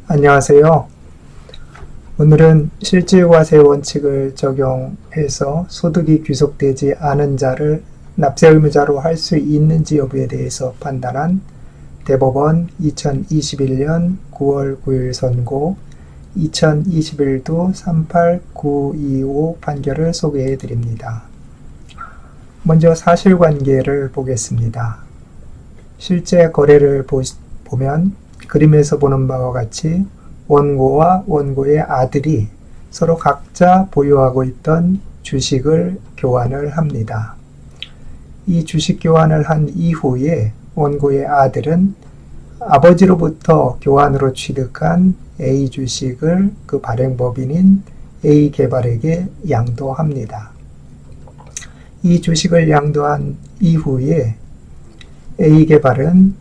안녕하세요. 오늘은 실질과세 원칙을 적용해서 소득이 귀속되지 않은 자를 납세 의무자로 할 수 있는지 여부에 대해서 판단한 대법원 2021년 9월 9일 선고 2021도 38925 판결을 소개해 드립니다. 먼저 사실관계를 보겠습니다. 실제 거래를 보면 그림에서 보는 바와 같이 원고와 원고의 아들이 서로 각자 보유하고 있던 주식을 교환을 합니다. 이 주식 교환을 한 이후에 원고의 아들은 아버지로부터 교환으로 취득한 A 주식을 그 발행법인인 A 개발에게 양도합니다. 이 주식을 양도한 이후에 A 개발은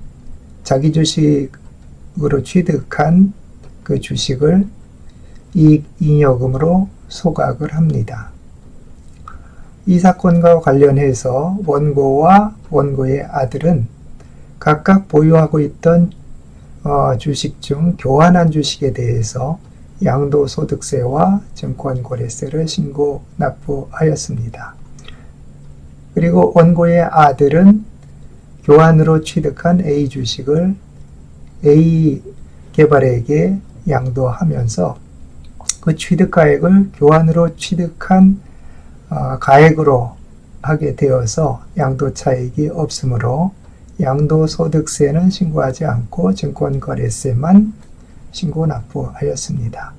자기 주식으로 취득한 그 주식을 이익잉여금으로 소각을 합니다. 이 사건과 관련해서 원고와 원고의 아들은 각각 보유하고 있던 주식 중 교환한 주식에 대해서 양도소득세와 증권거래세를 신고 납부하였습니다. 그리고 원고의 아들은 교환으로 취득한 A 주식을 A 개발에게 양도하면서 그 취득가액을 교환으로 취득한 가액으로 하게 되어서 양도차익이 없으므로 양도소득세는 신고하지 않고 증권거래세만 신고 납부하였습니다.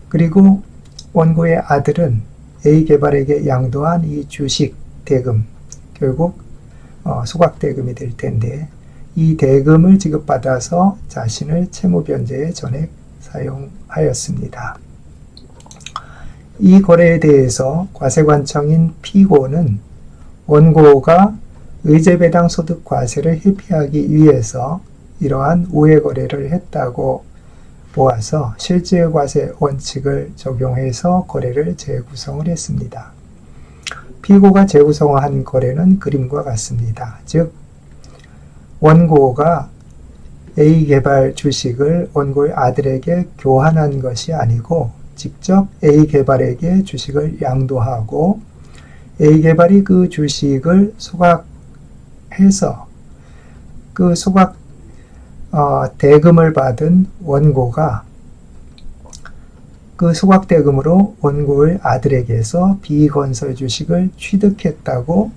그리고 원고의 아들은 A개발에게 양도한 이 주식 대금, 결국 소각대금이 될 텐데 이 대금을 지급받아서 자신을 채무변제에 전액 사용하였습니다. 이 거래에 대해서 과세관청인 피고는 원고가 의제배당 소득과세를 회피하기 위해서 이러한 우회거래를 했다고 보아서 실질과세 원칙을 적용해서 거래를 재구성을 했습니다. 피고가 재구성한 거래는 그림과 같습니다. 즉 원고가 A개발 주식을 원고의 아들에게 교환한 것이 아니고 직접 A개발에게 주식을 양도하고 A개발이 그 주식을 소각해서 그 소각 대금을 받은 원고가 그 소각대금으로 원고의 아들에게서 B건설 주식을 취득했다고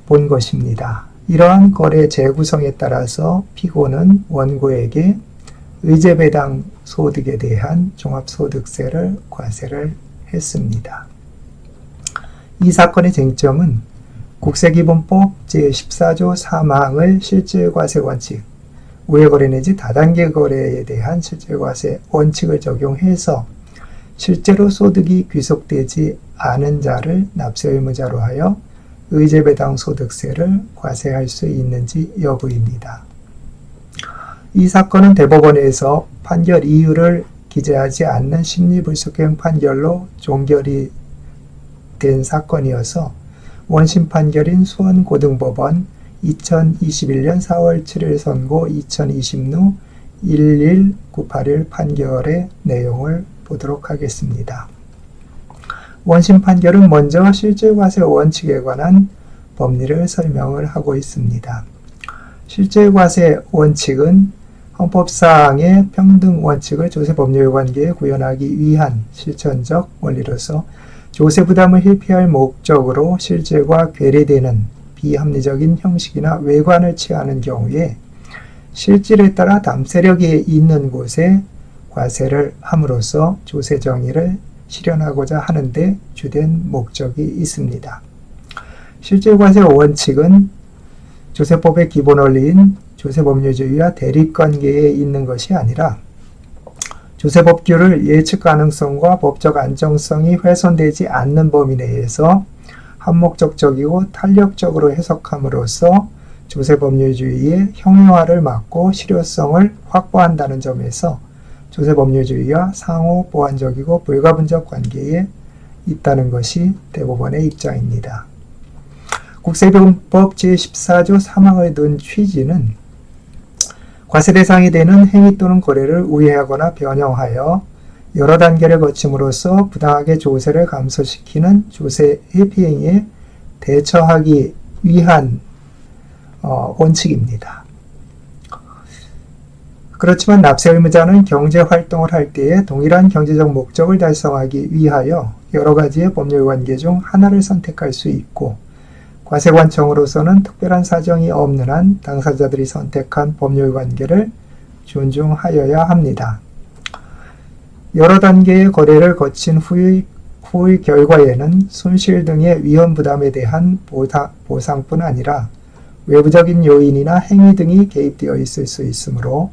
본 것입니다. 이러한 거래 재구성에 따라서 피고는 원고에게 의제배당 소득에 대한 종합소득세를 과세를 했습니다. 이 사건의 쟁점은 국세기본법 제14조 3항의 실질과세 원칙, 우회거래 내지 다단계 거래에 대한 실질과세 원칙을 적용해서 실제로 소득이 귀속되지 않은 자를 납세 의무자로 하여 의제배당 소득세를 과세할 수 있는지 여부입니다. 이 사건은 대법원에서 판결 이유를 기재하지 않는 심리불속행 판결로 종결이 된 사건이어서 원심 판결인 수원고등법원 2021년 4월 7일 선고 2020루 11981 판결의 내용을 보도록 하겠습니다. 원심 판결은 먼저 실질과세 원칙에 관한 법리를 설명을 하고 있습니다. 실질과세 원칙은 헌법사항의 평등 원칙을 조세법률 관계에 구현하기 위한 실천적 원리로서 조세부담을 회피할 목적으로 실질과 괴리되는 비합리적인 형식이나 외관을 취하는 경우에 실질에 따라 담세력이 있는 곳에 과세를 함으로써 조세 정의를 실현하고자 하는데 주된 목적이 있습니다. 실질과세 원칙은 조세법의 기본 원리인 조세법률주의와 대립관계에 있는 것이 아니라 조세법규를 예측 가능성과 법적 안정성이 훼손되지 않는 범위 내에서 한목적적이고 탄력적으로 해석함으로써 조세법률주의의 형용화를 막고 실효성을 확보한다는 점에서 조세법률주의와 상호 보완적이고 불가분적 관계에 있다는 것이 대법원의 입장입니다. 국세법법 제14조 3항을 둔 취지는 과세 대상이 되는 행위 또는 거래를 우회하거나 변형하여 여러 단계를 거침으로써 부당하게 조세를 감소시키는 조세 회피 행위에 대처하기 위한 원칙입니다. 그렇지만 납세 의무자는 경제 활동을 할 때에 동일한 경제적 목적을 달성하기 위하여 여러 가지의 법률 관계 중 하나를 선택할 수 있고, 과세관청으로서는 특별한 사정이 없는 한 당사자들이 선택한 법률 관계를 존중하여야 합니다. 여러 단계의 거래를 거친 후의 결과에는 손실 등의 위험 부담에 대한 보상뿐 아니라 외부적인 요인이나 행위 등이 개입되어 있을 수 있으므로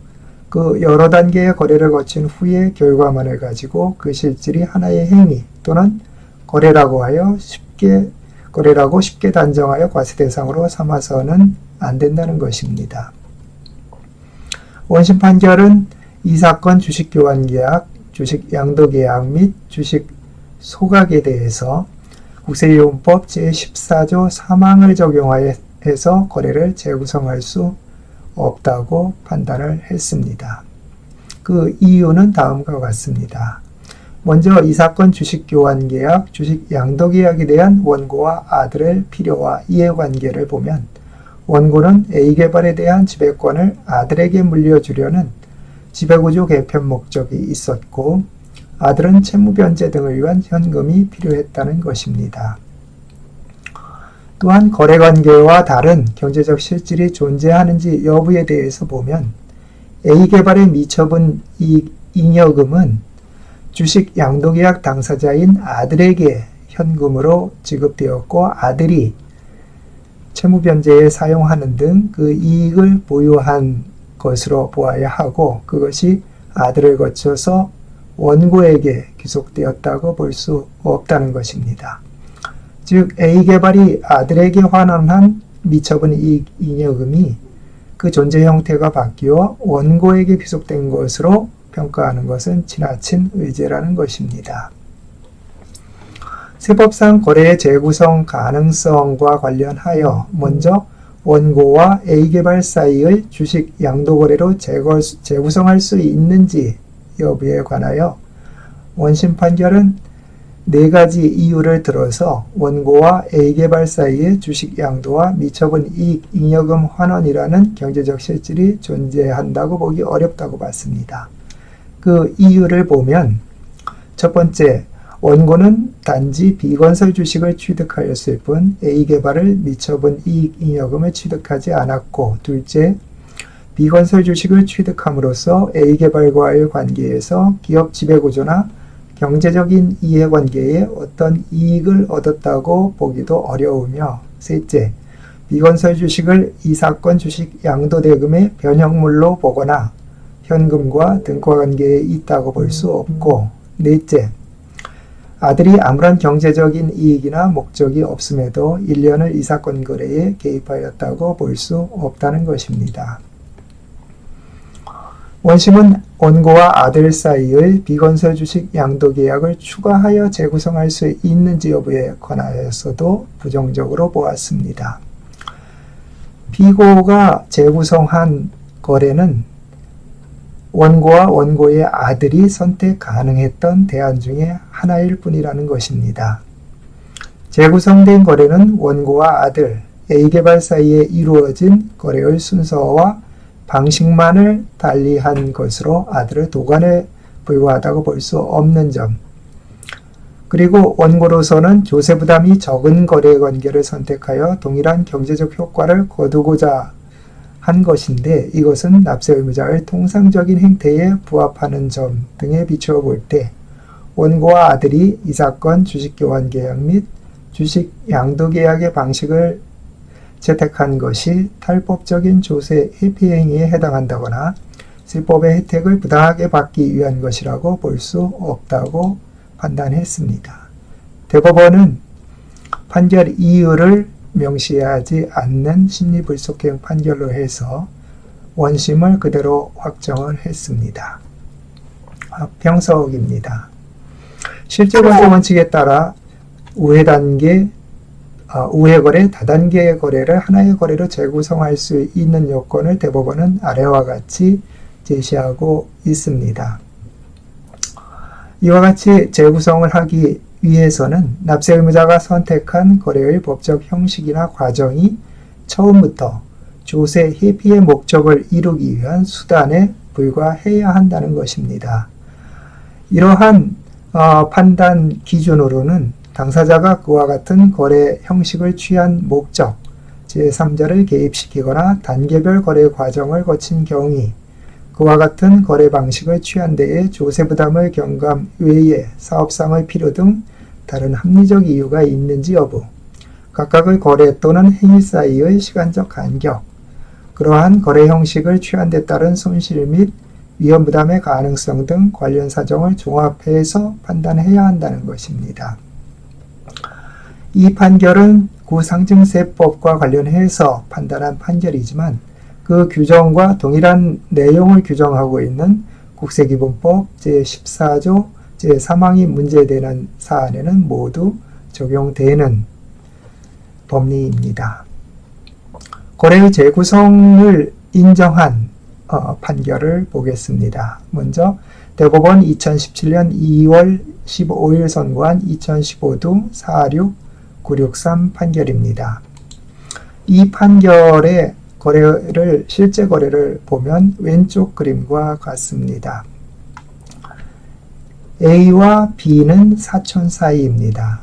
그 여러 단계의 거래를 거친 후의 결과만을 가지고 그 실질이 하나의 행위 또는 거래라고 쉽게 단정하여 과세 대상으로 삼아서는 안 된다는 것입니다. 원심 판결은 이 사건 주식 교환 계약, 주식 양도 계약 및 주식 소각에 대해서 국세이용법 제14조 3항을 적용하여서 거래를 재구성할 수 없다고 판단을 했습니다. 그 이유는 다음과 같습니다. 먼저 이 사건 주식 교환 계약, 주식 양도 계약에 대한 원고와 아들의 필요와 이해관계를 보면 원고는 A개발에 대한 지배권을 아들에게 물려주려는 지배구조 개편 목적이 있었고, 아들은 채무변제 등을 위한 현금이 필요했다는 것입니다. 또한 거래관계와 다른 경제적 실질이 존재하는지 여부에 대해서 보면 A개발에 미처분 잉여금은 주식 양도계약 당사자인 아들에게 현금으로 지급되었고, 아들이 채무변제에 사용하는 등 그 이익을 보유한 것으로 보아야 하고, 그것이 아들을 거쳐서 원고에게 귀속되었다고 볼 수 없다는 것입니다. 즉 A개발이 아들에게 환원한 미처분 이익 잉여금이 그 존재 형태가 바뀌어 원고에게 귀속된 것으로 평가하는 것은 지나친 의제라는 것입니다. 세법상 거래의 재구성 가능성과 관련하여 먼저 원고와 A개발 사이의 주식 양도거래로 재구성할 수 있는지 여부에 관하여 원심 판결은 4가지 이유를 들어서 원고와 A개발 사이의 주식 양도와 미처분 이익 잉여금 환원이라는 경제적 실질이 존재한다고 보기 어렵다고 봤습니다. 그 이유를 보면 첫 번째, 원고는 단지 비건설 주식을 취득하였을 뿐 A개발을 미처분 이익 잉여금을 취득하지 않았고, 둘째, 비건설 주식을 취득함으로써 A개발과의 관계에서 기업 지배구조나 경제적인 이해관계에 어떤 이익을 얻었다고 보기도 어려우며, 셋째, 비건설 주식을 이 사건 주식 양도대금의 변형물로 보거나 현금과 등가관계에 있다고 볼 수 없고, 넷째, 아들이 아무런 경제적인 이익이나 목적이 없음에도 1년을 이 사건 거래에 개입하였다고 볼 수 없다는 것입니다. 원심은 원고와 아들 사이의 비건설 주식 양도 계약을 추가하여 재구성할 수 있는지 여부에 관하여서도 부정적으로 보았습니다. 피고가 재구성한 거래는 원고와 원고의 아들이 선택 가능했던 대안 중에 하나일 뿐이라는 것입니다. 재구성된 거래는 원고와 아들, A개발 사이에 이루어진 거래의 순서와 방식만을 달리한 것으로 아들의 도관에 불과하다고 볼 수 없는 점, 그리고 원고로서는 조세 부담이 적은 거래 관계를 선택하여 동일한 경제적 효과를 거두고자 한 것인데, 이것은 납세 의무자의 통상적인 행태에 부합하는 점 등에 비추어 볼 때 원고와 아들이 이 사건 주식 교환 계약 및 주식 양도 계약의 방식을 채택한 것이 탈법적인 조세 회피 행위에 해당한다거나 세법의 혜택을 부당하게 받기 위한 것이라고 볼 수 없다고 판단했습니다. 대법원은 판결 이유를 명시하지 않는 심리불속행 판결로 해서 원심을 그대로 확정을 했습니다. 평서옥입니다. 실제권자 원칙에 따라 우회 단계 우회 거래, 다단계 거래를 하나의 거래로 재구성할 수 있는 요건을 대법원은 아래와 같이 제시하고 있습니다. 이와 같이 재구성을 하기 위해서는 납세 의무자가 선택한 거래의 법적 형식이나 과정이 처음부터 조세 회피의 목적을 이루기 위한 수단에 불과해야 한다는 것입니다. 이러한 판단 기준으로는 당사자가 그와 같은 거래 형식을 취한 목적, 제3자를 개입시키거나 단계별 거래 과정을 거친 경위, 그와 같은 거래 방식을 취한 데에 조세 부담을 경감 외에 사업상의 필요 등 다른 합리적 이유가 있는지 여부, 각각의 거래 또는 행위 사이의 시간적 간격, 그러한 거래 형식을 취한 데 따른 손실 및 위험 부담의 가능성 등 관련 사정을 종합해서 판단해야 한다는 것입니다. 이 판결은 구상증세법과 관련해서 판단한 판결이지만 그 규정과 동일한 내용을 규정하고 있는 국세기본법 제14조 제3항이 문제되는 사안에는 모두 적용되는 법리입니다. 거래의 재구성을 인정한 판결을 보겠습니다. 먼저 대법원 2017년 2월 15일 선고한 2015도 46963 판결입니다. 이 판결의 실제 거래를 보면 왼쪽 그림과 같습니다. A와 B는 사촌 사이입니다.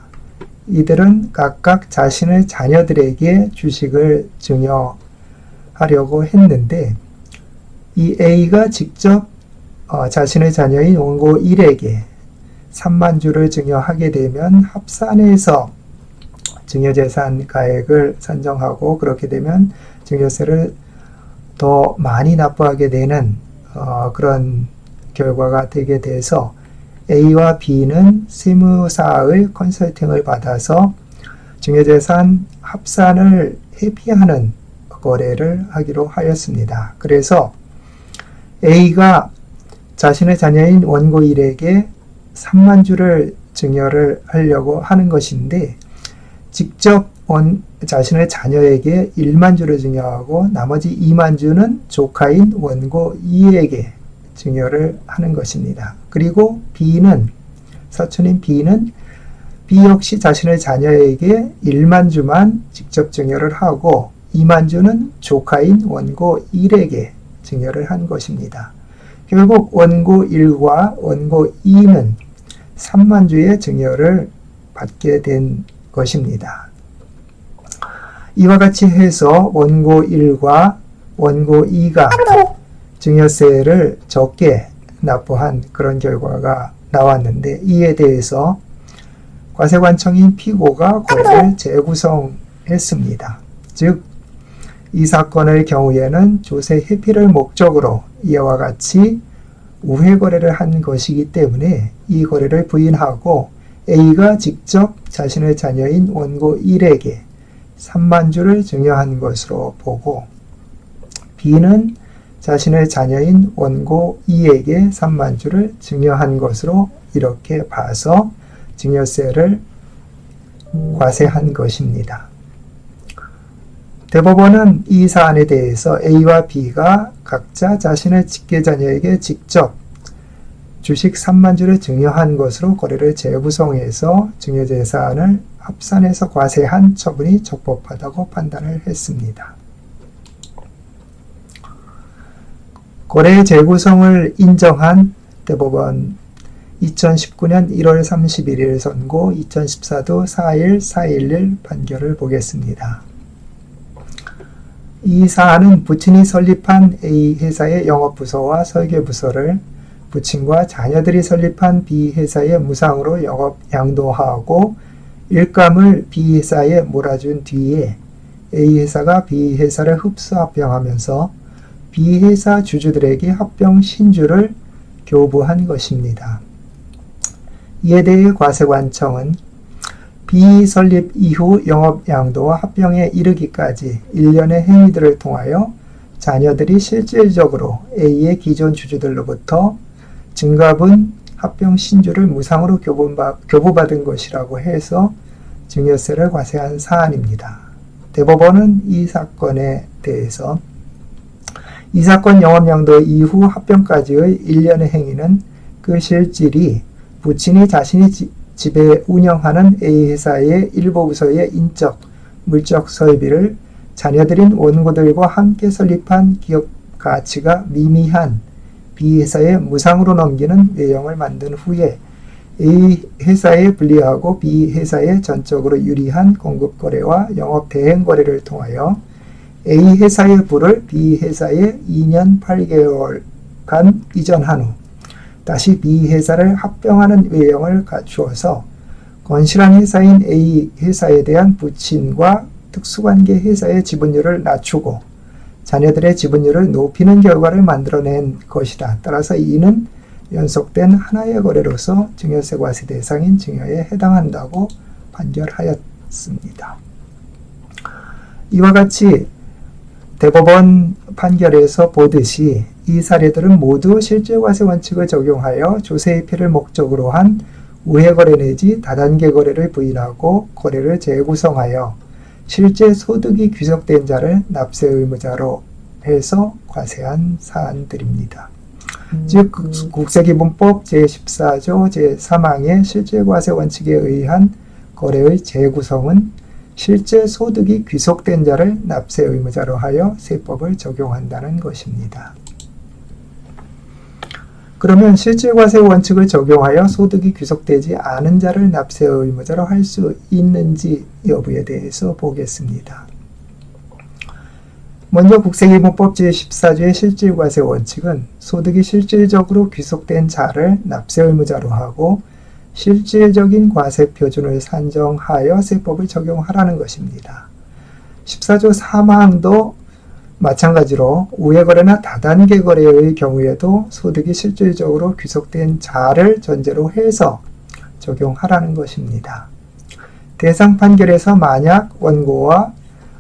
이들은 각각 자신의 자녀들에게 주식을 증여하려고 했는데 이 A가 직접 자신의 자녀인 원고 1에게 3만 주를 증여하게 되면 합산해서 증여재산 가액을 산정하고 그렇게 되면 증여세를 더 많이 납부하게 되는 그런 결과가 되게 돼서 A와 B는 세무사의 컨설팅을 받아서 증여재산 합산을 회피하는 거래를 하기로 하였습니다. 그래서 A가 자신의 자녀인 원고 1에게 3만 주를 증여를 하려고 하는 것인데 직접 자신의 자녀에게 1만 주를 증여하고 나머지 2만 주는 조카인 원고 2에게 증여를 하는 것입니다. 그리고 B는 사촌인 B는 B 역시 자신의 자녀에게 1만 주만 직접 증여를 하고 2만 주는 조카인 원고 1에게 증여를 한 것입니다. 결국 원고 1과 원고 2는 3만 주의 증여를 받게 된 것입니다. 이와 같이 해서 원고 1과 원고 2가 증여세를 적게 납부한 그런 결과가 나왔는데 이에 대해서 과세관청인 피고가 거래를 재구성했습니다. 즉, 이 사건의 경우에는 조세 회피를 목적으로 이와 같이 우회 거래를 한 것이기 때문에 이 거래를 부인하고 A가 직접 자신의 자녀인 원고 1에게 3만 주를 증여한 것으로 보고 B는 자신의 자녀인 원고 2에게 3만 주를 증여한 것으로 이렇게 봐서 증여세를 과세한 것입니다. 대법원은 이 사안에 대해서 A와 B가 각자 자신의 직계자녀에게 직접 주식 3만 주를 증여한 것으로 거래를 재구성해서 증여재산을 합산해서 과세한 처분이 적법하다고 판단을 했습니다. 거래 재구성을 인정한 대법원 2019년 1월 31일 선고 2014도 41411 판결을 보겠습니다. 이 사안은 부친이 설립한 A 회사의 영업부서와 설계부서를 부친과 자녀들이 설립한 B 회사에 무상으로 영업 양도하고 일감을 B 회사에 몰아준 뒤에 A 회사가 B 회사를 흡수 합병하면서 B 회사 주주들에게 합병 신주를 교부한 것입니다. 이에 대해 과세관청은 B 설립 이후 영업 양도와 합병에 이르기까지 일련의 행위들을 통하여 자녀들이 실질적으로 A의 기존 주주들로부터 증가분 합병 신주를 무상으로 교부받은 것이라고 해서 증여세를 과세한 사안입니다. 대법원은 이 사건에 대해서 이 사건 영업양도 이후 합병까지의 일련의 행위는 그 실질이 부친이 자신이 집에 운영하는 A회사의 일부 부서의 인적, 물적 서비를 자녀들인 원고들과 함께 설립한 기업 가치가 미미한 B회사에 무상으로 넘기는 외형을 만든 후에 A회사에 불리하고 B회사에 전적으로 유리한 공급거래와 영업대행거래를 통하여 A회사의 부를 B회사에 2년 8개월간 이전한 후 다시 B회사를 합병하는 외형을 갖추어서 건실한 회사인 A회사에 대한 부친과 특수관계 회사의 지분율을 낮추고 자녀들의 지분율을 높이는 결과를 만들어낸 것이다. 따라서 이는 연속된 하나의 거래로서 증여세 과세 대상인 증여에 해당한다고 판결하였습니다. 이와 같이 대법원 판결에서 보듯이 이 사례들은 모두 실질과세 원칙을 적용하여 조세의 피를 목적으로 한 우회거래 내지 다단계 거래를 부인하고 거래를 재구성하여 실제 소득이 귀속된 자를 납세 의무자로 해서 과세한 사안들입니다. 즉 국세기본법 제14조 제3항의 실질과세 원칙에 의한 거래의 재구성은 실제 소득이 귀속된 자를 납세 의무자로 하여 세법을 적용한다는 것입니다. 그러면 실질과세 원칙을 적용하여 소득이 귀속되지 않은 자를 납세 의무자로 할 수 있는지 여부에 대해서 보겠습니다. 먼저 국세기본법 제14조의 실질과세 원칙은 소득이 실질적으로 귀속된 자를 납세 의무자로 하고 실질적인 과세 표준을 산정하여 세법을 적용하라는 것입니다. 14조 3항도 마찬가지로 우회거래나 다단계 거래의 경우에도 소득이 실질적으로 귀속된 자를 전제로 해서 적용하라는 것입니다. 대상 판결에서 만약 원고와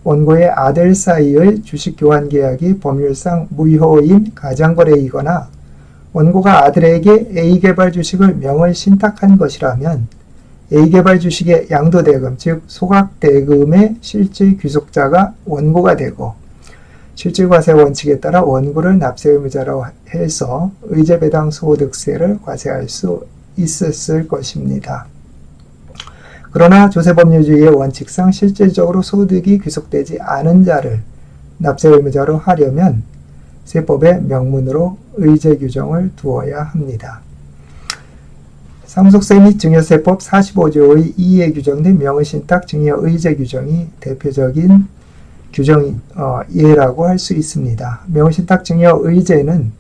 원고의 아들 사이의 주식 교환 계약이 법률상 무효인 가장거래이거나 원고가 아들에게 A개발 주식을 명의 신탁한 것이라면 A개발 주식의 양도대금, 즉 소각대금의 실질 귀속자가 원고가 되고 실질과세 원칙에 따라 원고를 납세 의무자로 해서 의제배당 소득세를 과세할 수 있었을 것입니다. 그러나 조세법률주의의 원칙상 실질적으로 소득이 귀속되지 않은 자를 납세 의무자로 하려면 세법의 명문으로 의제 규정을 두어야 합니다. 상속세 및 증여세법 45조의 2에 규정된 명의신탁 증여 의제 규정이 대표적인 예라고 할 수 있습니다. 명의신탁 증여 의제는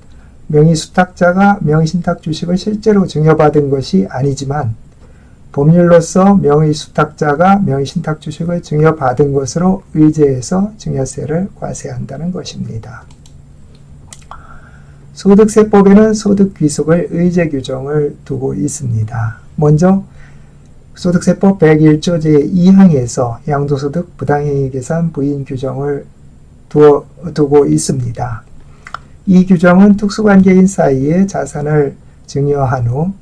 명의수탁자가 명의신탁 주식을 실제로 증여받은 것이 아니지만 법률로서 명의수탁자가 명의신탁 주식을 증여받은 것으로 의제해서 증여세를 과세한다는 것입니다. 소득세법에는 소득귀속을 의제 규정을 두고 있습니다. 먼저 소득세법 101조 제2항에서 양도소득 부당행위 계산 부인 규정을 두고 있습니다. 이 규정은 특수관계인 사이에 자산을 증여한 후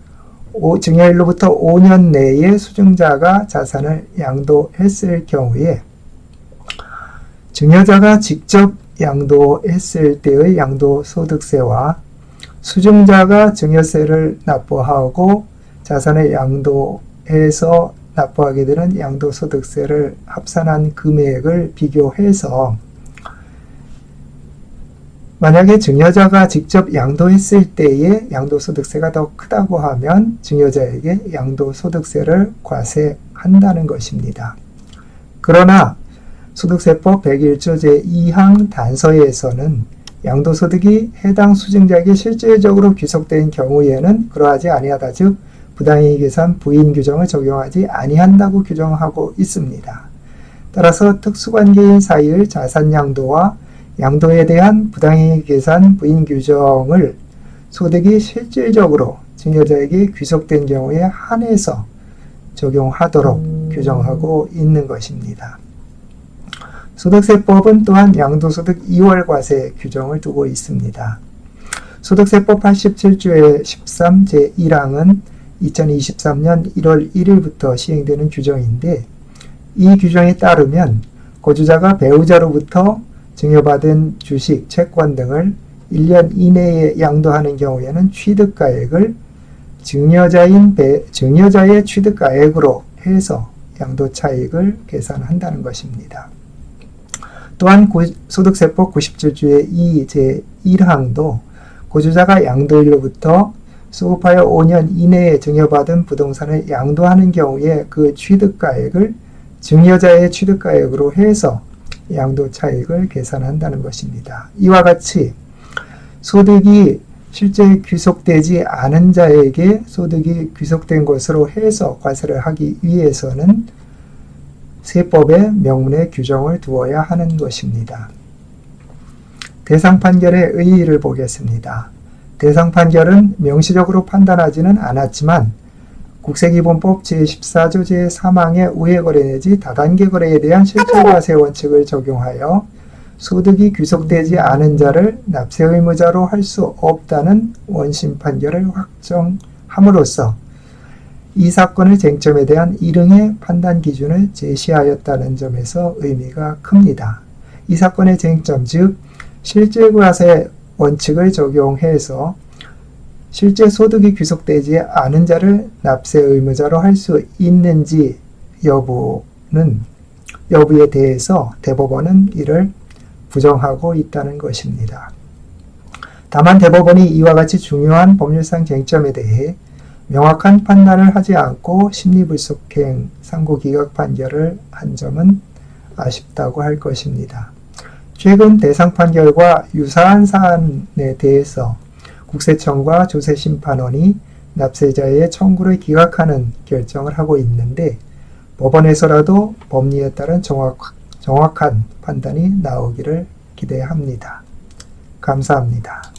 증여일로부터 5년 내에 수증자가 자산을 양도했을 경우에 증여자가 직접 양도했을 때의 양도소득세와 수증자가 증여세를 납부하고 자산을 양도해서 납부하게 되는 양도소득세를 합산한 금액을 비교해서 만약에 증여자가 직접 양도했을 때의 양도소득세가 더 크다고 하면 증여자에게 양도소득세를 과세한다는 것입니다. 그러나 소득세법 101조 제2항 단서에서는 양도소득이 해당 수증자에게 실질적으로 귀속된 경우에는 그러하지 아니하다, 즉 부당행위 계산 부인 규정을 적용하지 아니한다고 규정하고 있습니다. 따라서 특수관계인 사이의 자산 양도와 양도에 대한 부당행위 계산 부인 규정을 소득이 실질적으로 증여자에게 귀속된 경우에 한해서 적용하도록 규정하고 있는 것입니다. 소득세법은 또한 양도소득 2월 과세 규정을 두고 있습니다. 소득세법 87조의 13 제1항은 2023년 1월 1일부터 시행되는 규정인데 이 규정에 따르면 거주자가 배우자로부터 증여받은 주식, 채권 등을 1년 이내에 양도하는 경우에는 취득가액을 증여자의 취득가액으로 해서 양도차익을 계산한다는 것입니다. 또한 소득세법 97조의 2 제1항도 거주자가 양도인으로부터 수급하여 5년 이내에 증여받은 부동산을 양도하는 경우에 그 취득가액을 증여자의 취득가액으로 해서 양도차익을 계산한다는 것입니다. 이와 같이 소득이 실제 귀속되지 않은 자에게 소득이 귀속된 것으로 해서 과세를 하기 위해서는 세법에 명문의 규정을 두어야 하는 것입니다. 대상 판결의 의의를 보겠습니다. 대상 판결은 명시적으로 판단하지는 않았지만 국세기본법 제14조 제3항의 우회거래 내지 다단계 거래에 대한 실질과세 원칙을 적용하여 소득이 귀속되지 않은 자를 납세 의무자로 할 수 없다는 원심 판결을 확정함으로써 이 사건의 쟁점에 대한 일응의 판단 기준을 제시하였다는 점에서 의미가 큽니다. 이 사건의 쟁점, 즉 실질과세 원칙을 적용해서 실제 소득이 귀속되지 않은 자를 납세 의무자로 할 수 있는지 여부에 대해서 대법원은 이를 부정하고 있다는 것입니다. 다만 대법원이 이와 같이 중요한 법률상 쟁점에 대해 명확한 판단을 하지 않고 심리불속행 상고기각 판결을 한 점은 아쉽다고 할 것입니다. 최근 대상 판결과 유사한 사안에 대해서 국세청과 조세심판원이 납세자의 청구를 기각하는 결정을 하고 있는데 법원에서라도 법리에 따른 정확한 판단이 나오기를 기대합니다. 감사합니다.